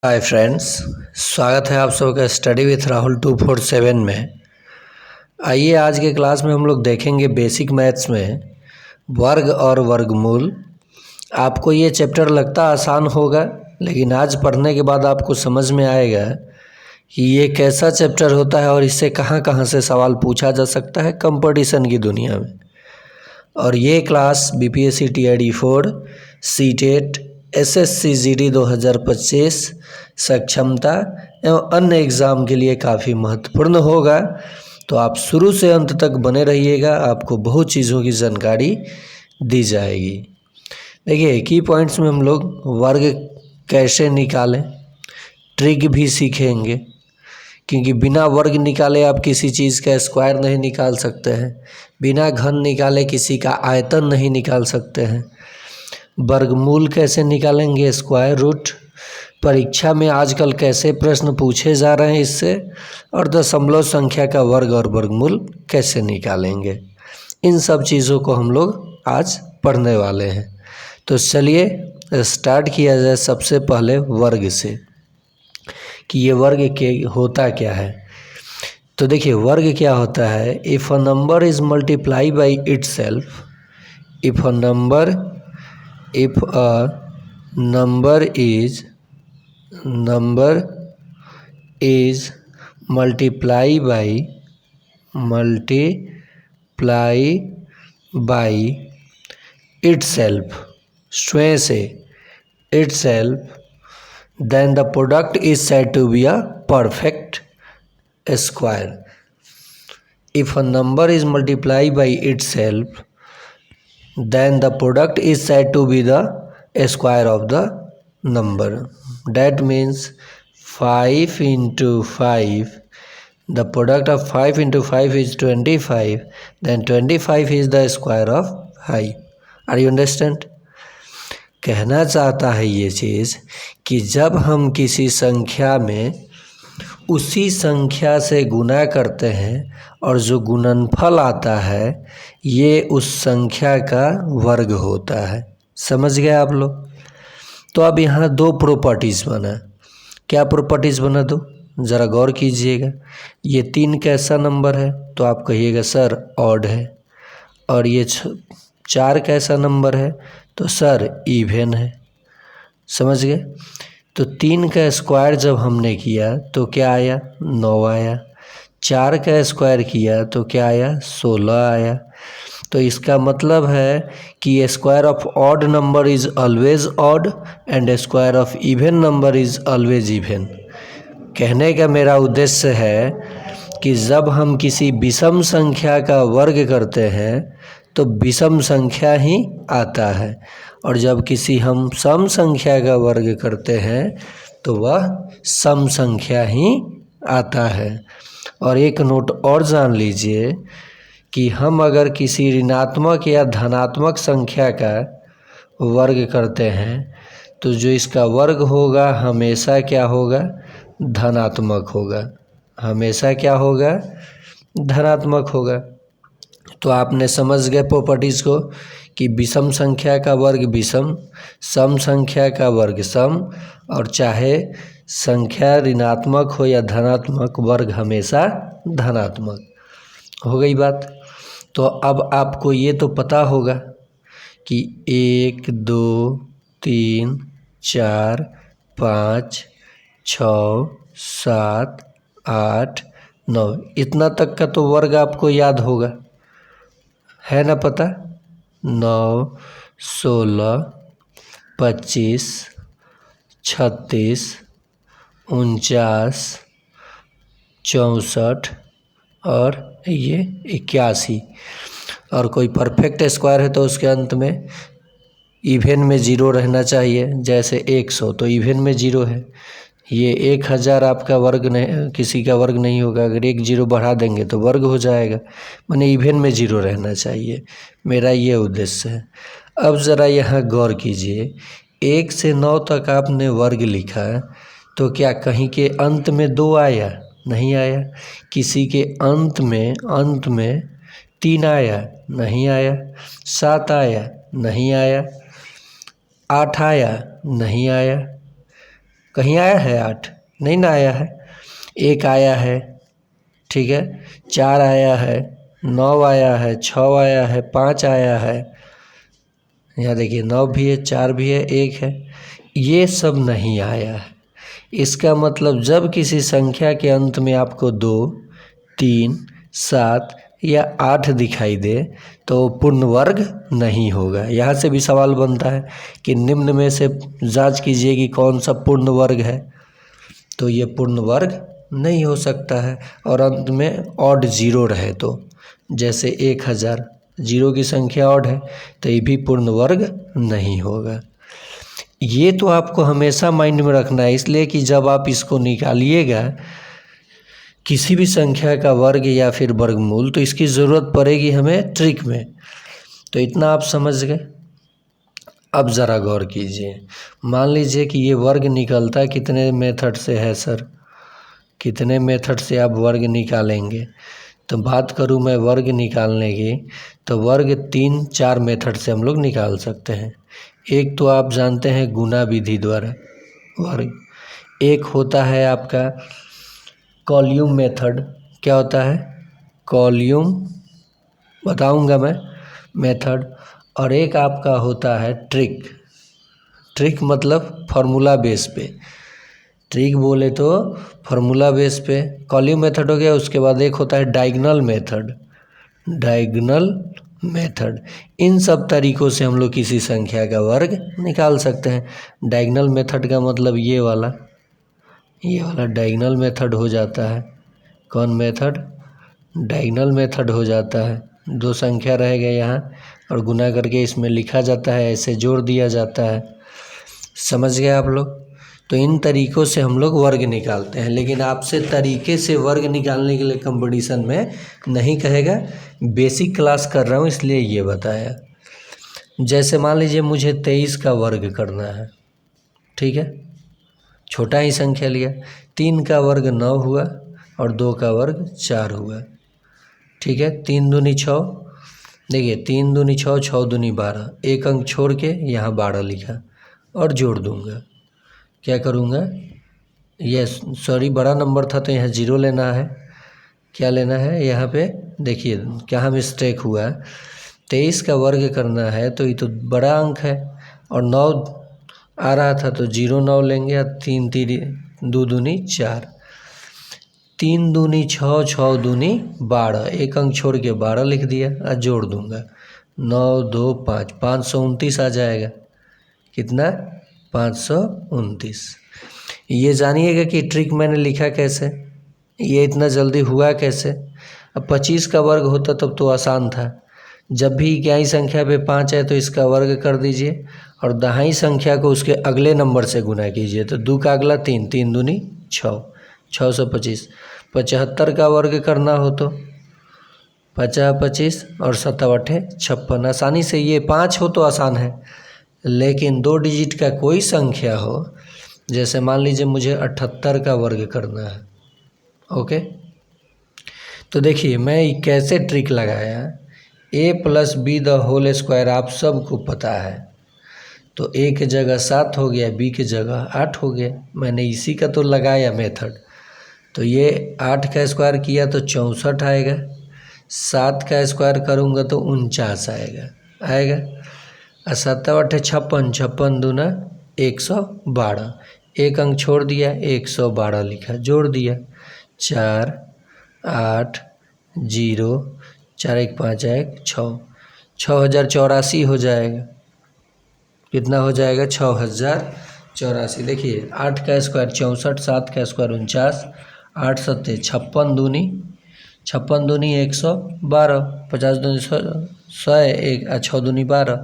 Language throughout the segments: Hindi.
हाय फ्रेंड्स, स्वागत है आप सबका स्टडी विथ राहुल 247 में। आइए आज के क्लास में हम लोग देखेंगे बेसिक मैथ्स में वर्ग और वर्गमूल। आपको ये चैप्टर लगता आसान होगा, लेकिन आज पढ़ने के बाद आपको समझ में आएगा कि ये कैसा चैप्टर होता है और इससे कहाँ कहाँ से सवाल पूछा जा सकता है कंपटीशन की दुनिया में। और ये class BPSC TID 4, CTET, SSC GD 2025 सक्षमता एवं अन्य एग्ज़ाम के लिए काफ़ी महत्वपूर्ण होगा। तो आप शुरू से अंत तक बने रहिएगा, आपको बहुत चीज़ों की जानकारी दी जाएगी। देखिए, की पॉइंट्स में हम लोग वर्ग कैसे निकालें, ट्रिक भी सीखेंगे, क्योंकि बिना वर्ग निकाले आप किसी चीज़ का स्क्वायर नहीं निकाल सकते हैं, बिना घन निकाले किसी का आयतन नहीं निकाल सकते हैं। वर्गमूल कैसे निकालेंगे, स्क्वायर रूट, परीक्षा में आजकल कैसे प्रश्न पूछे जा रहे हैं इससे, और दशमलव संख्या का वर्ग और वर्गमूल कैसे निकालेंगे, इन सब चीज़ों को हम लोग आज पढ़ने वाले हैं। तो चलिए स्टार्ट किया जाए सबसे पहले वर्ग से कि ये वर्ग के होता क्या है। तो देखिए, वर्ग क्या होता है। If a number is multiply by itself, if a number is multiply by itself, स्वयं से itself, then the product is said to be a perfect square. If a number is multiplied by itself, then the product is said to be the square of the number. That means 5 into 5, the product of 5 into 5 is 25, then 25 is the square of 5. Are you understand? कहना चाहता है ये चीज़ कि जब हम किसी संख्या में उसी संख्या से गुना करते हैं और जो गुणनफल आता है ये उस संख्या का वर्ग होता है। समझ गए आप लोग? तो अब यहाँ दो प्रॉपर्टीज़ बना। क्या प्रॉपर्टीज़ बना दो, ज़रा गौर कीजिएगा। ये 3 कैसा नंबर है, तो आप कहिएगा सर ऑड है। और ये 4 कैसा नंबर है, तो सर इवन है। समझ गए? तो 3 का स्क्वायर जब हमने किया तो क्या आया, 9 आया। 4 का स्क्वायर किया तो क्या आया, 16 आया। तो इसका मतलब है कि square of odd number is always odd and square of even number is always even. कहने का मेरा उद्देश्य है कि जब हम किसी विषम संख्या का वर्ग करते हैं तो विषम संख्या ही आता है, और जब किसी हम सम संख्या का वर्ग करते हैं तो वह सम संख्या ही आता है। और एक नोट और जान लीजिए कि हम अगर किसी ऋणात्मक या धनात्मक संख्या का वर्ग करते हैं तो जो इसका वर्ग होगा हमेशा क्या होगा, धनात्मक होगा। हमेशा क्या होगा, धनात्मक होगा। तो आपने समझ गए प्रॉपर्टीज़ को कि विषम संख्या का वर्ग विषम, सम संख्या का वर्ग सम, और चाहे संख्या ऋणात्मक हो या धनात्मक, वर्ग हमेशा धनात्मक। हो गई बात। तो अब आपको ये तो पता होगा कि 1 2 3 4 5 6 7 8 9 इतना तक का तो वर्ग आपको याद होगा, है ना पता। 9 16 25 36 49 64 और ये 81। और कोई परफेक्ट स्क्वायर है तो उसके अंत में इवन में 0 रहना चाहिए। जैसे 100 तो इवन में 0 है। ये 1000 आपका वर्ग नहीं, किसी का वर्ग नहीं होगा। अगर 1 0 बढ़ा देंगे तो वर्ग हो जाएगा, माने इवन में 0 रहना चाहिए। मेरा ये उद्देश्य है। अब ज़रा यहाँ गौर कीजिए, 1 से 9 तक आपने वर्ग लिखा है, तो क्या कहीं के अंत में 2 आया? नहीं आया। किसी के अंत में 3 आया? नहीं आया। 7 आया? नहीं आया। 8 आया? नहीं आया। कहीं आया है 8? नहीं ना आया है। 1 आया है, ठीक है, 4 आया है, 9 आया है, 6 आया है, 5 आया है, यहाँ देखिए 9 भी है, 4 भी है, 1 है। ये सब नहीं आया है। इसका मतलब जब किसी संख्या के अंत में आपको 2, 3, 7 या 8 दिखाई दे तो पूर्ण वर्ग नहीं होगा। यहाँ से भी सवाल बनता है कि निम्न में से जांच कीजिए कि कौन सा पूर्ण वर्ग है, तो ये पूर्ण वर्ग नहीं हो सकता है। और अंत में ऑड जीरो रहे तो, जैसे 1000 जीरो की संख्या ऑड है तो ये भी पूर्ण वर्ग नहीं होगा। ये तो आपको हमेशा माइंड में रखना है, इसलिए कि जब आप इसको निकालिएगा किसी भी संख्या का वर्ग या फिर वर्गमूल, तो इसकी ज़रूरत पड़ेगी हमें ट्रिक में। तो इतना आप समझ गए। अब ज़रा गौर कीजिए, मान लीजिए कि ये वर्ग निकलता कितने मेथड से है सर, कितने मेथड से आप वर्ग निकालेंगे? तो बात करूँ मैं वर्ग निकालने की, तो वर्ग 3-4 मेथड से हम लोग निकाल सकते हैं। एक तो आप जानते हैं गुणा विधि द्वारा वर्ग, एक होता है आपका कॉल्यूम मेथड। क्या होता है? कॉल्यूम बताऊंगा मैं मेथड। और एक आपका होता है ट्रिक। ट्रिक मतलब फार्मूला बेस पे, ट्रिक बोले तो फार्मूला बेस पे कॉल्यूम मेथड हो गया। उसके बाद एक होता है डायगोनल मेथड। डायगोनल मेथड, इन सब तरीक़ों से हम लोग किसी संख्या का वर्ग निकाल सकते हैं। डायगोनल मेथड का मतलब ये वाला डायगोनल मेथड हो जाता है। कौन मेथड? डायगोनल मेथड हो जाता है। 2 संख्या रहेगा यहाँ और गुना करके इसमें लिखा जाता है, ऐसे जोड़ दिया जाता है। समझ गए आप लोग? तो इन तरीक़ों से हम लोग वर्ग निकालते हैं, लेकिन आपसे तरीके से वर्ग निकालने के लिए कंपटीशन में नहीं कहेगा, बेसिक क्लास कर रहा हूँ इसलिए ये बताया। जैसे मान लीजिए मुझे 23 का वर्ग करना है, ठीक है, छोटा ही संख्या लिया। 3 का वर्ग 9 हुआ और 2 का वर्ग 4 हुआ, ठीक है। 3 दूनी 6, देखिए 3 दूनी 6, 6 दूनी 12, एक अंक छोड़ के यहाँ 12 लिखा और जोड़ दूंगा। क्या करूँगा? ये सॉरी बड़ा नंबर था तो यहाँ 0 लेना है। क्या लेना है यहाँ पे? देखिए क्या मिस्टेक हुआ है। 23 का वर्ग करना है तो ये तो बड़ा अंक है और 9 आ रहा था तो 0 9 लेंगे। 3 3 2 दूनी 4, 3 दूनी 6, 6 दूनी 12, एक अंक छोड़ के 12 लिख दिया और जोड़ दूंगा। 9 2 5, 529 आ जाएगा। कितना? 529। ये जानिएगा कि ट्रिक मैंने लिखा कैसे, ये इतना जल्दी हुआ कैसे। अब 25 का वर्ग होता तब तो आसान था। जब भी इकाई संख्या पे 5 है तो इसका वर्ग कर दीजिए और दहाई संख्या को उसके अगले नंबर से गुना कीजिए। तो 2 का अगला 3, 3 दूनी 6, 625। 75 का वर्ग करना हो तो 50 25 और 7 8 56। आसानी से, ये 5 हो तो आसान है, लेकिन 2 डिजिट का कोई संख्या हो, जैसे मान लीजिए मुझे 78 का वर्ग करना है, ओके। तो देखिए मैं कैसे ट्रिक लगाया। a+b² आप सबको पता है, तो a की जगह 7 हो गया, b की जगह 8 हो गया। मैंने इसी का तो लगाया मेथड। तो ये 8 का स्क्वायर किया तो 64 आएगा, 7 का स्क्वायर करूँगा तो 49 आएगा। और 7 8 56, 56 दूना 112, एक अंक छोड़ दिया, 112 लिखा, जोड़ दिया। 4 8 0 4 1 5 1 6, 6084 हो जाएगा। कितना हो जाएगा? 6084। देखिए 8 का स्क्वायर 64, 7 का स्क्वायर 49, 8 7 56 दूनी 112, 50 दूनी 100, 1 6 दूनी 12,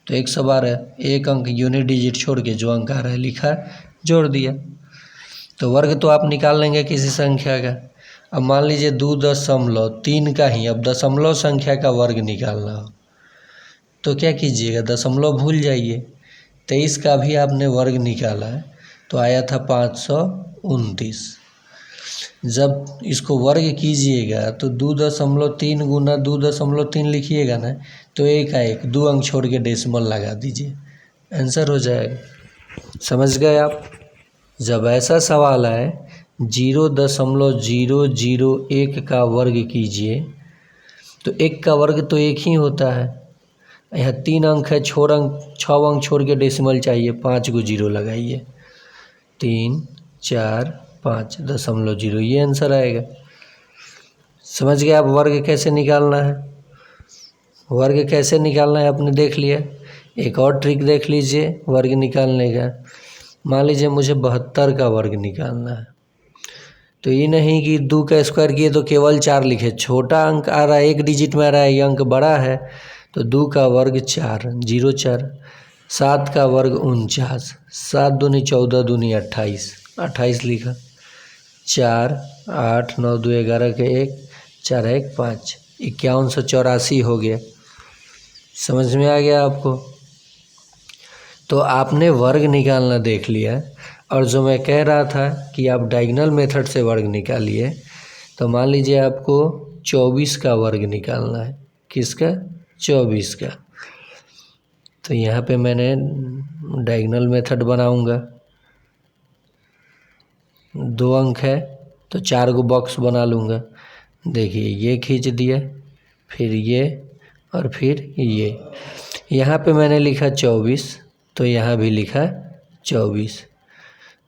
तो 112। एक अंक यूनिट डिजिट छोड़ के जो अंक आ रहा है लिखा, जोड़ दिया। तो वर्ग तो आप निकाल लेंगे किसी संख्या का। अब मान लीजिए 2.3 का ही अब दशमलव संख्या का वर्ग निकालना हो तो क्या कीजिएगा? दशमलव भूल जाइए। 23 का भी आपने वर्ग निकाला है तो आया था 529। जब इसको वर्ग कीजिएगा तो 2.3 गुना 2.3 लिखिएगा ना, तो 1 का 1, 2 अंक छोड़ के डेसिमल लगा दीजिए, आंसर हो जाएगा। समझ गए आप? जब ऐसा सवाल आए 0.001 का वर्ग कीजिए, तो 1 का वर्ग तो 1 ही होता है। यहाँ 3 अंक है, 6 अंक छोड़ के डेसिमल चाहिए, 5 को 0 लगाइए, 3 4 5 0.0, ये आंसर आएगा। समझ गए आप वर्ग कैसे निकालना है? वर्ग कैसे निकालना है आपने देख लिया। एक और ट्रिक देख लीजिए वर्ग निकालने का। मान लीजिए मुझे 72 का वर्ग निकालना है, तो ये नहीं कि 2 का स्क्वायर किए तो केवल 4 लिखे, छोटा अंक आ रहा है, 1 डिजिट में आ रहा है, ये अंक बड़ा है, तो 2 का वर्ग 4, 0 4। 7 का वर्ग 49, 7 दूनी 14 दूनी 28, 28 लिखा। 4 8 9 2 11 के 1, 4 1 5, 5184 हो गया। समझ में आ गया आपको? तो आपने वर्ग निकालना देख लिया। और जो मैं कह रहा था कि आप डायगोनल मेथड से वर्ग निकालिए, तो मान लीजिए आपको 24 का वर्ग निकालना है। किसका? 24 का। तो यहाँ पे मैंने डायगोनल मेथड बनाऊंगा। 2 अंक है तो 4 को बॉक्स बना लूँगा। देखिए ये खींच दिया, फिर ये और फिर ये। यहाँ पे मैंने लिखा 24, तो यहाँ भी लिखा 24।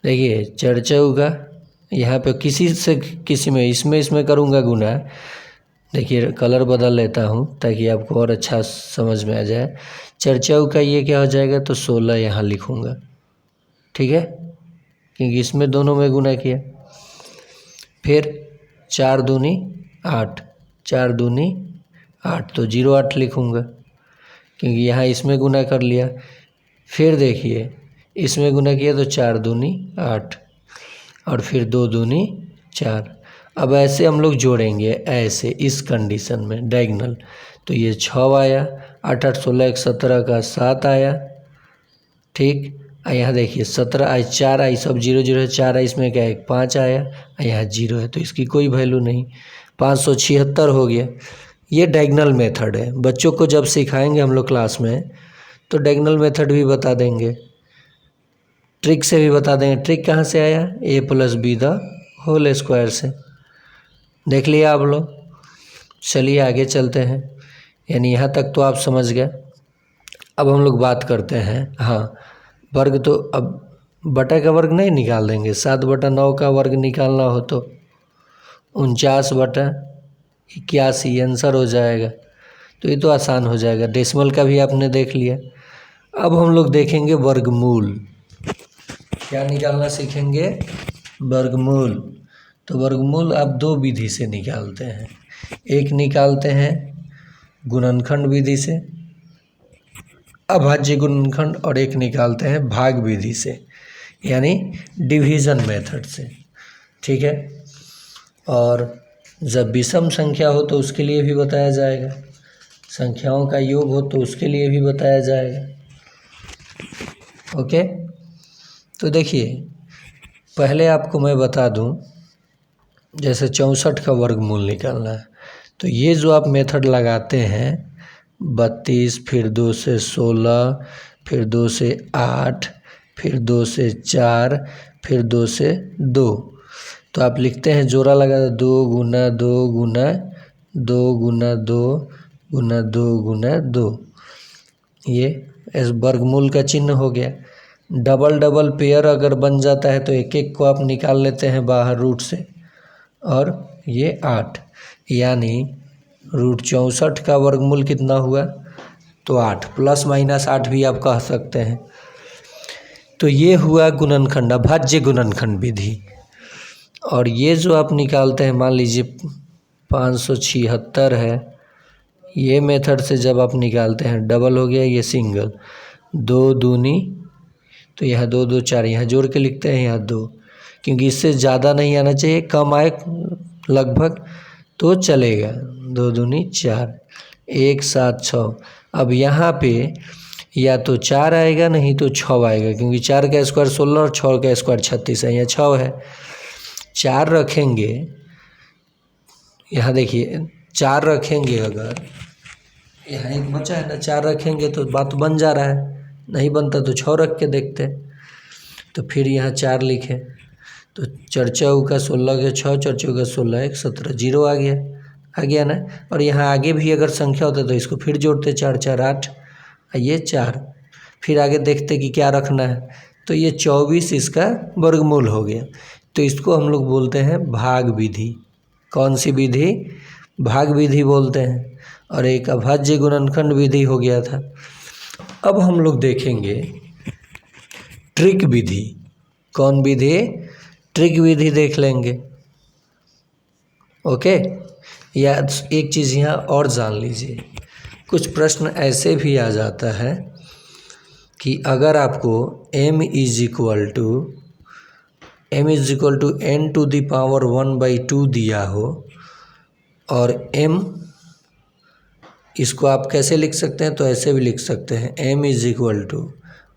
देखिए चर्चा होगा, यहाँ पे किसी से किसी में इसमें करूँगा गुना। देखिए कलर बदल लेता हूँ ताकि आपको और अच्छा समझ में आ जाए। चर्चा का ये क्या हो जाएगा, तो 16 यहाँ लिखूँगा, ठीक है, क्योंकि इसमें दोनों में गुना किया। फिर 4 दूनी 8, 4 दूनी 8, तो 08 लिखूँगा, क्योंकि यहाँ इसमें गुना कर लिया। फिर देखिए इसमें गुना किया तो 4 दूनी 8, और फिर 2 दूनी 4। अब ऐसे हम लोग जोड़ेंगे, ऐसे इस कंडीशन में डायगोनल, तो ये 6 आया, 8 8 16 17 का 7 आया, ठीक। यहाँ देखिए 17 आई, 4 आई, सब 0 0 है, 4 आई, इसमें क्या है 5 आया, यहाँ 0 है तो इसकी कोई वैल्यू नहीं, 576 हो गया। ये डायगोनल मेथड है। बच्चों को जब सिखाएंगे हम लोग क्लास में, तो डायगोनल मेथड भी बता देंगे, ट्रिक से भी बता देंगे। ट्रिक कहाँ से आया? a + b the whole square से। देख लिया आप लोग। चलिए आगे चलते हैं, यानी यहाँ तक तो आप समझ गए। अब हम लोग बात करते हैं, हाँ वर्ग, तो अब बटा का वर्ग नहीं निकाल देंगे। 7/9 का वर्ग निकालना हो तो 49/81 आंसर हो जाएगा। तो ये तो आसान हो जाएगा। डेसिमल का भी आपने देख लिया। अब हम लोग देखेंगे वर्गमूल। क्या निकालना सीखेंगे? वर्गमूल। तो वर्गमूल आप 2 विधि से निकालते हैं। एक निकालते हैं गुणनखंड विधि से, अभाज्य गुणनखंड, और एक निकालते हैं भाग विधि से, यानी डिवीज़न मेथड से, ठीक है। और जब विषम संख्या हो तो उसके लिए भी बताया जाएगा, संख्याओं का योग हो तो उसके लिए भी बताया जाएगा, ओके। तो देखिए पहले आपको मैं बता दूं, जैसे 64 का वर्गमूल निकालना है, तो ये जो आप मेथड लगाते हैं 32, फिर 2 से 16, फिर 2 से 8, फिर 2 से 4, फिर 2 से 2, तो आप लिखते हैं जोड़ा लगा 2 गुना 2 गुना 2 गुना 2 गुना 2 गुना 2। ये इस वर्गमूल का चिन्ह हो गया। डबल डबल पेयर अगर बन जाता है तो एक एक को आप निकाल लेते हैं बाहर रूट से, और ये 8, यानी √64 का वर्गमूल कितना हुआ? तो 8, ±8 भी आप कह सकते हैं। तो ये हुआ गुणनखंड, अभाज्य गुणनखंड विधि। और ये जो आप निकालते हैं, मान लीजिए 576 है, ये मेथड से जब आप निकालते हैं, डबल हो गया, ये सिंगल, 2 दूनी, तो यहाँ 2 2 4, यहाँ जोड़ के लिखते हैं यहाँ 2, क्योंकि इससे ज़्यादा नहीं आना चाहिए, कम आए लगभग तो चलेगा। 2 दूनी 4, 1 7 6। अब यहाँ पे या तो 4 आएगा, नहीं तो 6 आएगा, क्योंकि 4 का स्क्वायर 16 और 6 का स्क्वायर 36 है, यहाँ 6 है। 4 रखेंगे, यहाँ देखिए 4 रखेंगे, अगर यहाँ एक बचा है ना, 4 रखेंगे तो बात बन जा रहा है, नहीं बनता तो 6 रख के देखते हैं। तो फिर यहाँ 4 लिखें, तो 4 चौका 16 के 6, 4 चौका 16 1 17, 0 आ गया ना। और यहाँ आगे भी अगर संख्या होता तो इसको फिर जोड़ते, 4 4 8, ये 4। फिर आगे देखते कि क्या रखना है, तो ये 24 इसका वर्गमूल हो गया। तो इसको हम लोग बोलते हैं भाग विधि। कौन सी विधि? भाग विधि बोलते हैं। और एक अभाज्य गुणनखंड विधि हो गया था। अब हम लोग देखेंगे ट्रिक विधि। कौन विधि? ट्रिक विधि देख लेंगे। ओके, या एक चीज़ यहाँ और जान लीजिए, कुछ प्रश्न ऐसे भी आ जाता है कि अगर आपको m is equal to n⁻1/2 दिया हो और m इसको आप कैसे लिख सकते हैं? तो ऐसे भी लिख सकते हैं, m is equal to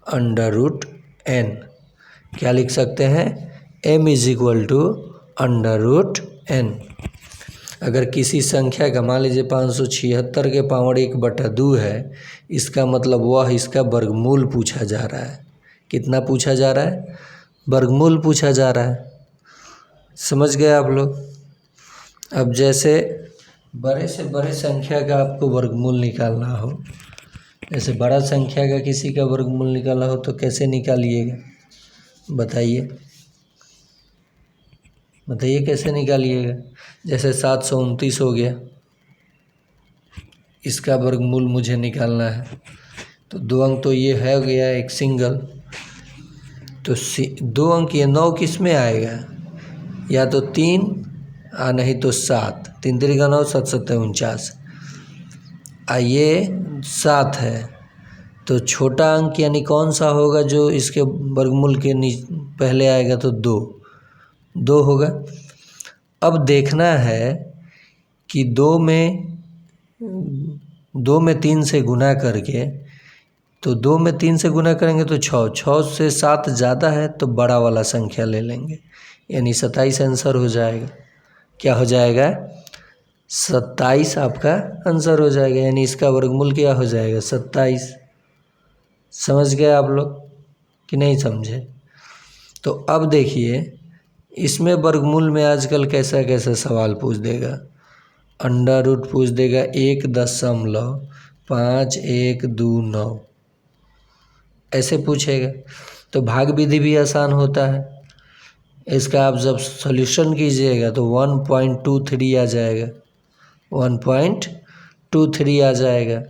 √n। क्या लिख सकते हैं? m is equal to √n। अगर किसी संख्या का मान लीजिए 576 के पावर 1/2 है, इसका मतलब वह इसका वर्गमूल पूछा जा रहा है। कितना पूछा जा रहा है? वर्गमूल पूछा जा रहा है। समझ गए आप लोग? अब जैसे बड़े से बड़े संख्या का आपको वर्गमूल निकालना हो, जैसे बड़ा संख्या का किसी का वर्गमूल निकालना हो तो कैसे निकालिएगा? बताइए कैसे निकालिएगा? जैसे 729 हो गया, इसका वर्गमूल मुझे निकालना है, तो 2 अंक तो ये है हो गया एक सिंगल, तो 2 अंक ये 9 किस में आएगा? या तो 3 नहीं तो 7। 3 3 9, 7 7 49। ये 7 है, तो छोटा अंक यानी कौन सा होगा जो इसके वर्गमूल के पहले आएगा? तो 2 होगा। अब देखना है कि 2 में 3 से गुना करके, तो 2 में 3 से गुना करेंगे तो 6 से 7 ज़्यादा है तो बड़ा वाला संख्या ले लेंगे, यानी 27 आंसर हो जाएगा। क्या हो जाएगा? 27 आपका आंसर हो जाएगा, यानी इसका वर्गमूल क्या हो जाएगा? 27। समझ गए आप लोग कि नहीं समझे? तो अब देखिए, इसमें वर्गमूल में आजकल कैसा कैसा सवाल पूछ देगा। अंडर रूट पूछ देगा 1.5129, ऐसे पूछेगा। तो भाग विधि भी आसान होता है, इसका आप जब सॉल्यूशन कीजिएगा तो 1.23 आ जाएगा, 1.23 आ जाएगा।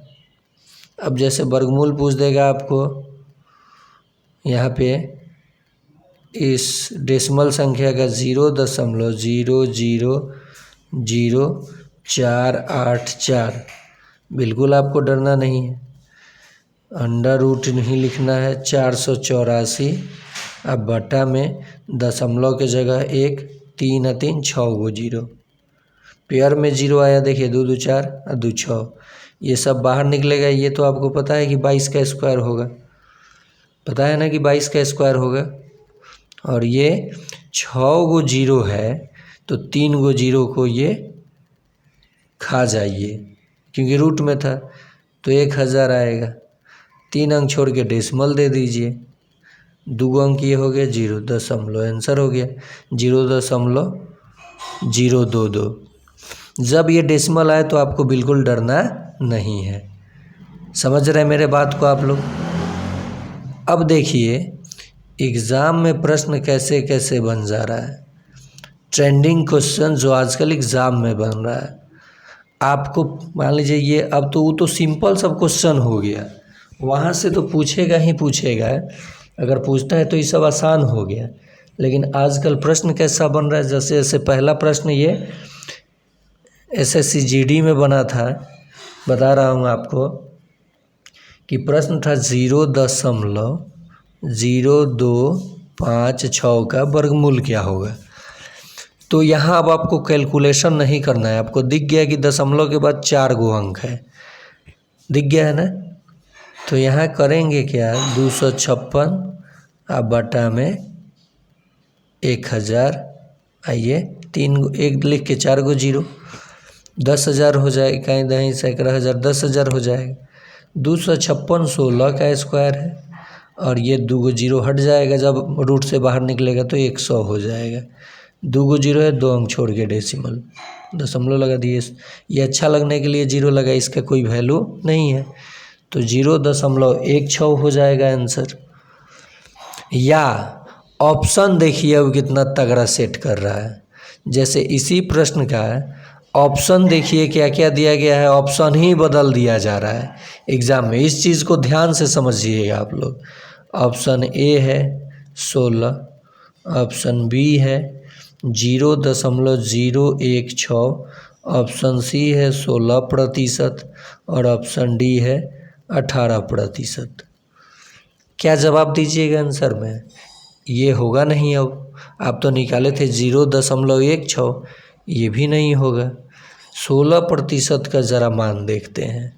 अब जैसे वर्गमूल पूछ देगा आपको यहाँ पे इस डेसिमल संख्या का 0.0000484, बिल्कुल आपको डरना नहीं है, अंडर रूट नहीं लिखना है। 484 अब बटा में दशमलव के जगह 1, 3 3 6 गो 0, पेयर में 0 आया, देखिए 2 2 4 और 2 6, ये सब बाहर निकलेगा। ये तो आपको पता है कि 22 का स्क्वायर होगा, पता है ना कि 22 का स्क्वायर होगा। और ये 6 गो 0 है तो 3 गो 0 को ये खा जाइए, क्योंकि रूट में था, तो 1000 आएगा। 3 अंक छोड़ के डेसिमल दे दीजिए, 2 अंक ये हो गया 0.0, आंसर हो गया 0.022। जब ये डेसिमल आए तो आपको बिल्कुल डरना नहीं है। समझ रहे हैं मेरे बात को आप लोग? अब देखिए एग्ज़ाम में प्रश्न कैसे कैसे बन जा रहा है, ट्रेंडिंग क्वेश्चन जो आजकल एग्ज़ाम में बन रहा है। आपको मान लीजिए ये, अब तो वो तो सिंपल सब क्वेश्चन हो गया, वहाँ से तो पूछेगा ही पूछेगा, अगर पूछता है तो ये सब आसान हो गया। लेकिन आजकल प्रश्न कैसा बन रहा है, जैसे जैसे पहला प्रश्न ये SSC GD में बना था, बता रहा हूँ आपको कि प्रश्न था 0.0256 का वर्गमूल क्या होगा। तो यहाँ अब आपको कैलकुलेशन नहीं करना है, आपको दिख गया कि दशमलव के बाद 4 गो अंक है, दिख गया है ना। तो यहाँ करेंगे क्या, 256 अब बटा में 1000, आइए 3 1 लिख के 4 गो 0, 10,000 हो जाएगा, कहीं दहीं सैकड़ा हज़ार 10,000 हो जाएगा। 256 16 का स्क्वायर है और ये 2 जीरो हट जाएगा, जब रूट से बाहर निकलेगा तो 100 हो जाएगा। 2 जीरो है, 2 अंक छोड़ के डेसिमल, दशमलव लगा दिए। ये अच्छा लगने के लिए जीरो लगा, इसका कोई वैल्यू नहीं है, तो 0.16 हो जाएगा आंसर। या ऑप्शन देखिए अब कितना तगड़ा सेट कर रहा है। जैसे इसी प्रश्न का ऑप्शन देखिए क्या क्या दिया गया है, ऑप्शन ही बदल दिया जा रहा है एग्ज़ाम में। इस चीज़ को ध्यान से समझिएगा आप लोग। ऑप्शन ए है 16, ऑप्शन बी है 0.016, ऑप्शन सी है 16% और ऑप्शन डी है 18%। क्या जवाब दीजिएगा आंसर में? ये होगा नहीं। अब आप तो निकाले थे 0.16, ये भी नहीं होगा। 16% का ज़रा मान देखते हैं।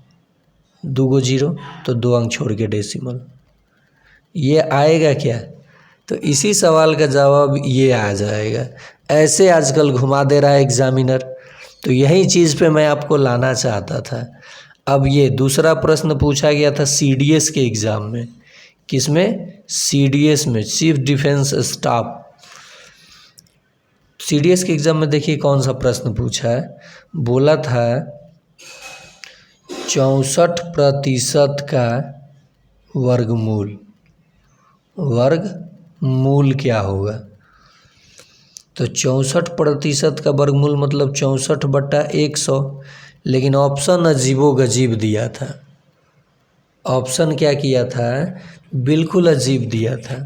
2 जीरो तो 2 अंक छोड़ के डेसिमल, ये आएगा क्या? तो इसी सवाल का जवाब ये आ जाएगा। ऐसे आजकल घुमा दे रहा है एग्जामिनर, तो यही चीज़ पे मैं आपको लाना चाहता था। अब ये दूसरा प्रश्न पूछा गया था CDS के एग्ज़ाम में। किसमें? CDS में, चीफ डिफेंस स्टाफ। CDS के एग्ज़ाम में देखिए कौन सा प्रश्न पूछा है। बोला था 64% का वर्गमूल, वर्गमूल क्या होगा? तो 64% का वर्गमूल मतलब 64/100। लेकिन ऑप्शन अजीबोगरीब दिया था। ऑप्शन क्या किया था? बिल्कुल अजीब दिया था।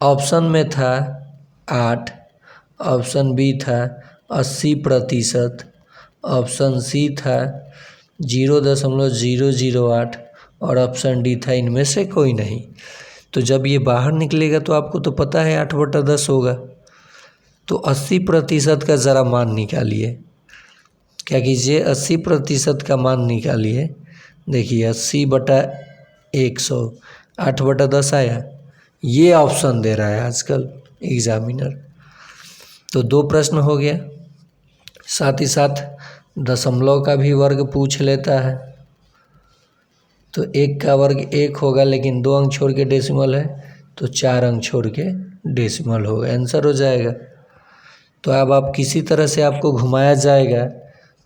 ऑप्शन में था 8, ऑप्शन बी था 80%, ऑप्शन सी था 0.008 और ऑप्शन डी था इनमें से कोई नहीं। तो जब ये बाहर निकलेगा तो आपको तो पता है 8/10 होगा। तो 80% का ज़रा मान निकालिए। क्या कीजिए? 80% का मान निकालिए। देखिए 80/100, 8/10 आया। ये ऑप्शन दे रहा है आजकल एग्जामिनर। तो 2 प्रश्न हो गया। साथ ही साथ दशमलव का भी वर्ग पूछ लेता है। तो 1 का वर्ग 1 होगा, लेकिन 2 अंक छोड़ के डेसिमल है, तो 4 अंक छोड़ के डेसिमल होगा, आंसर हो जाएगा। तो अब आप किसी तरह से आपको घुमाया जाएगा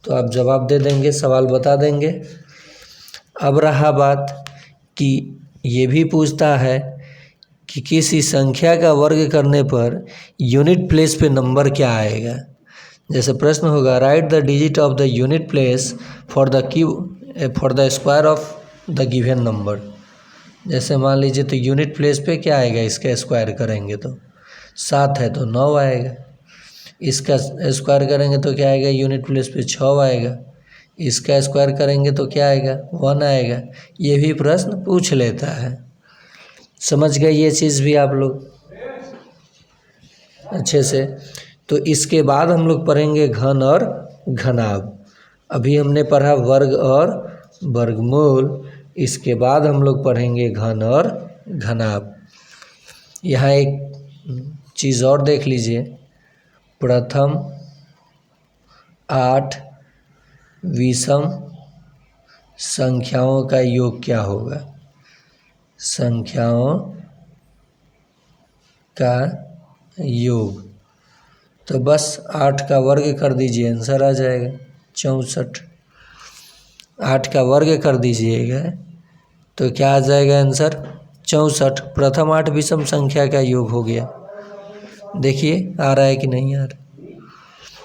तो आप जवाब दे देंगे, सवाल बता देंगे। अब रहा बात कि ये भी पूछता है कि किसी संख्या का वर्ग करने पर यूनिट प्लेस पे नंबर क्या आएगा। जैसे प्रश्न होगा right the digit of the unit place for the square of the given number. जैसे मान लीजिए तो यूनिट प्लेस पे क्या आएगा, इसका स्क्वायर करेंगे तो 7 है तो 9 आएगा। इसका स्क्वायर करेंगे तो क्या आएगा, यूनिट प्लेस पे 6 आएगा। इसका स्क्वायर करेंगे तो क्या आएगा, 1 आएगा। ये भी प्रश्न पूछ लेता है। समझ गए ये चीज़ भी आप लोग अच्छे से। तो इसके बाद हम लोग पढ़ेंगे घन और घनाभ। अभी हमने पढ़ा वर्ग और वर्गमूल, इसके बाद हम लोग पढ़ेंगे घन और घनाभ। यहाँ एक चीज़ और देख लीजिए। प्रथम 8 विषम संख्याओं का योग क्या होगा? संख्याओं का योग, तो बस 8 का वर्ग कर दीजिए, आंसर आ जाएगा 64। 8 का वर्ग कर दीजिएगा तो क्या आ जाएगा आंसर, 64। प्रथम 8 विषम संख्या का योग हो गया। देखिए आ रहा है कि नहीं आ रहा।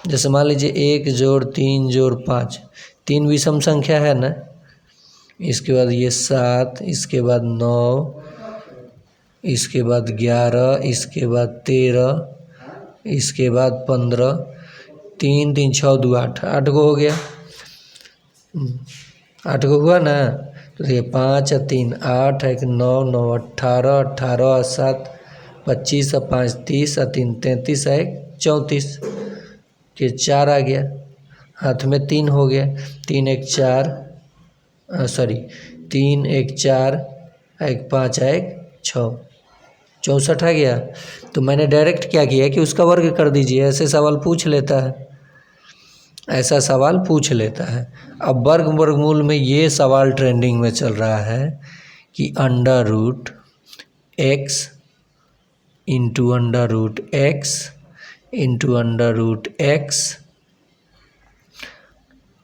जैसे मान लीजिए 1 जोड़ 3 जोड़ 5, 3 विषम संख्या है ना। इसके बाद ये 7, इसके बाद 9, इसके बाद 11, इसके बाद 13, इसके बाद 15, 3 3 6 2 8, 8 को हो गया। 8 को हुआ ना। तो ये 5 और 3 8, 1 9 9 18, 18 और 7 25 और 5 30 और 3 33 और 1 34 के 4 आ गया। हाथ में 3 हो गया। 3 1 4, 3 1 4, 1 5 1 6, 64 आ गया। तो मैंने डायरेक्ट क्या किया कि उसका वर्ग कर दीजिए। ऐसे सवाल पूछ लेता है, ऐसा सवाल पूछ लेता है। अब वर्गमूल में ये सवाल ट्रेंडिंग में चल रहा है कि under root x into under root x into under root x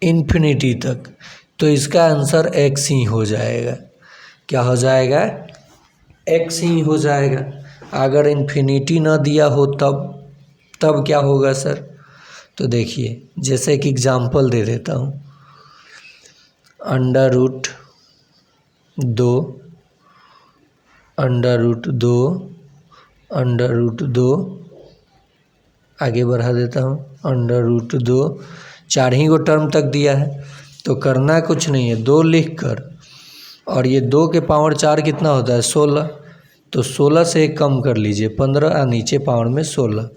infinity तक, तो इसका आंसर एक्स ही हो जाएगा। क्या हो जाएगा? एक्स ही हो जाएगा। अगर इन्फिनिटी ना दिया हो तब क्या होगा सर? तो देखिए, जैसे कि एग्जाम्पल दे देता हूँ, under root 2 under root 2 under root 2, आगे बढ़ा देता हूँ, अंडर रूट 2, 4 ही गो टर्म तक दिया है, तो करना कुछ नहीं है, 2 लिख कर, और ये 2 के पावर 4 कितना होता है? 16, तो 16 से एक कम कर लीजिए 15, और नीचे पावर में 16,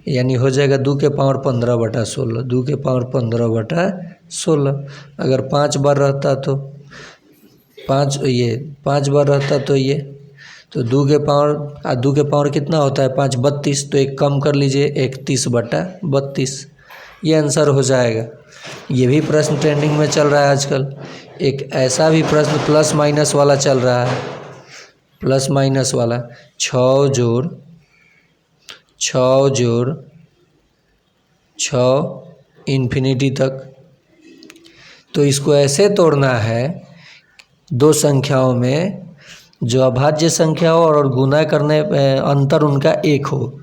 यानी हो जाएगा 2 के पावर 15/16, 2 के पावर 15/16। अगर 5 बार रहता तो 5 बार रहता तो 2 के पावर कितना होता है? 5 32, तो एक कम कर लीजिए 31/32, ये आंसर हो जाएगा। ये भी प्रश्न ट्रेंडिंग में चल रहा है आजकल। एक ऐसा भी प्रश्न प्लस माइनस वाला चल रहा है, प्लस माइनस वाला, 6 जोड़ 6 इन्फिनिटी तक। तो इसको ऐसे तोड़ना है, दो संख्याओं में जो अभाज्य संख्या हो और गुना करने अंतर उनका 1 हो,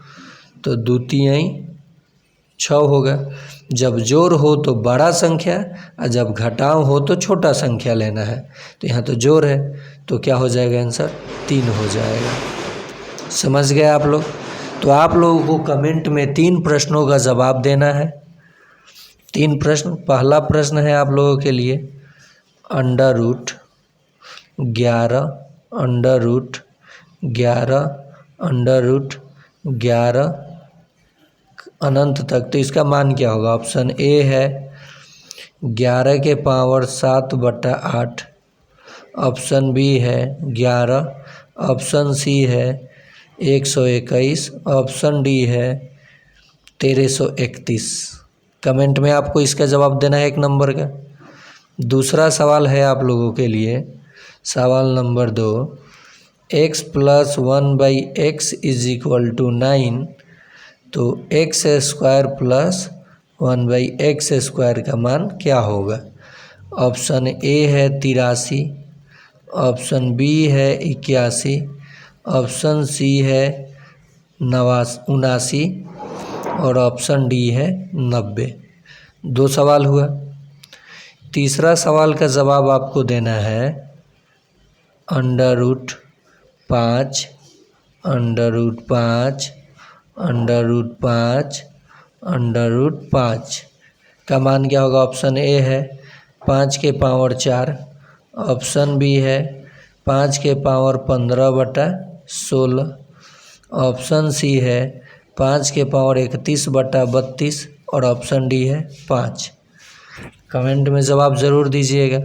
तो 2 तिहाई 6 होगा। जब जोड़ हो तो बड़ा संख्या, और जब घटाव हो तो छोटा संख्या लेना है। तो यहाँ तो जोड़ है, तो क्या हो जाएगा आंसर? 3 हो जाएगा। समझ गए आप लोग? तो आप लोगों को कमेंट में 3 प्रश्नों का जवाब देना है। 3 प्रश्न। पहला प्रश्न है आप लोगों के लिए, under root 11 under root 11 under root 11 अनंत तक, तो इसका मान क्या होगा? ऑप्शन ए है 11 के पावर 7/8, ऑप्शन बी है 11, ऑप्शन सी है 121, ऑप्शन डी है 1331। कमेंट में आपको इसका जवाब देना है 1 नंबर का। दूसरा सवाल है आप लोगों के लिए, सवाल नंबर 2, x + 1/x = 9, तो x² + 1/x² का मान क्या होगा? ऑप्शन ए है 83, ऑप्शन बी है 81, ऑप्शन सी है 79 और ऑप्शन डी है 90। 2 सवाल हुआ। तीसरा सवाल का जवाब आपको देना है under root 5 under root 5 under root 5 under root 5 का मान क्या होगा? ऑप्शन ए है 5 के पावर 4, ऑप्शन बी है 5 के पावर 15/16, ऑप्शन सी है 5 के पावर 31/32 और ऑप्शन डी है 5। कमेंट में जवाब ज़रूर दीजिएगा।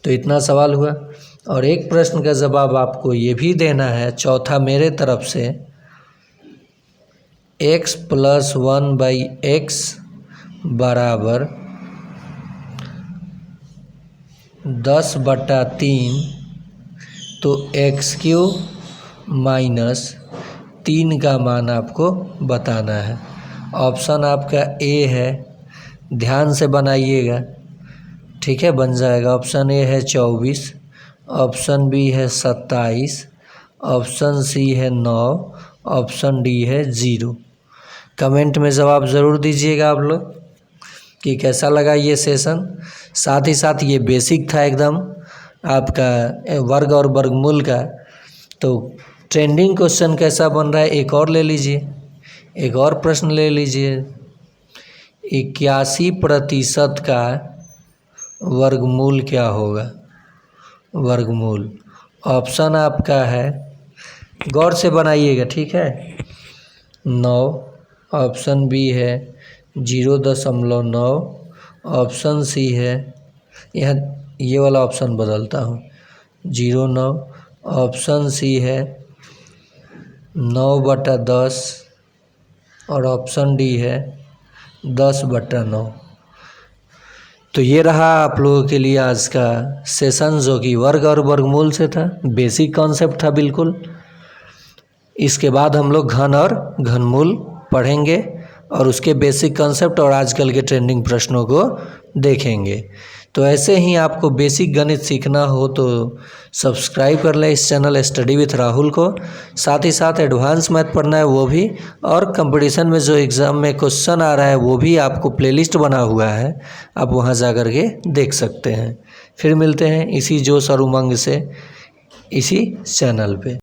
तो इतना सवाल हुआ, और एक प्रश्न का जवाब आपको ये भी देना है, चौथा मेरे तरफ से, x + 1/x = 10/3, तो x³ - 3 का मान आपको बताना है। ऑप्शन आपका ए है, ध्यान से बनाइएगा, ठीक है? बन जाएगा। ऑप्शन ए है 24, ऑप्शन बी है 27, ऑप्शन सी है 9, ऑप्शन डी है 0। कमेंट में जवाब ज़रूर दीजिएगा आप लोग कि कैसा लगा ये सेशन। साथ ही साथ ये बेसिक था एकदम आपका वर्ग और वर्गमूल का। तो ट्रेंडिंग क्वेश्चन कैसा बन रहा है एक और ले लीजिए, एक और प्रश्न ले लीजिए। 81% का वर्गमूल क्या होगा? वर्गमूल ऑप्शन आपका है, गौर से बनाइएगा, ठीक है? 9, ऑप्शन बी है 0.9, ऑप्शन सी है, यह ये वाला ऑप्शन बदलता हूँ, 0.9, ऑप्शन सी है 9/10 और ऑप्शन डी है 10/9। तो ये रहा आप लोगों के लिए आज का सेशन, जो कि वर्ग और वर्गमूल से था। बेसिक कॉन्सेप्ट था बिल्कुल। इसके बाद हम लोग घन और घनमूल पढ़ेंगे और उसके बेसिक कॉन्सेप्ट और आजकल के ट्रेंडिंग प्रश्नों को देखेंगे। तो ऐसे ही आपको बेसिक गणित सीखना हो तो सब्सक्राइब कर लें इस चैनल स्टडी विथ राहुल को। साथ ही साथ एडवांस मैथ पढ़ना है वो भी, और कंपटीशन में जो एग्ज़ाम में क्वेश्चन आ रहा है वो भी आपको प्लेलिस्ट बना हुआ है, आप वहां जा कर के देख सकते हैं। फिर मिलते हैं इसी जोश और उमंग से इसी चैनल पे।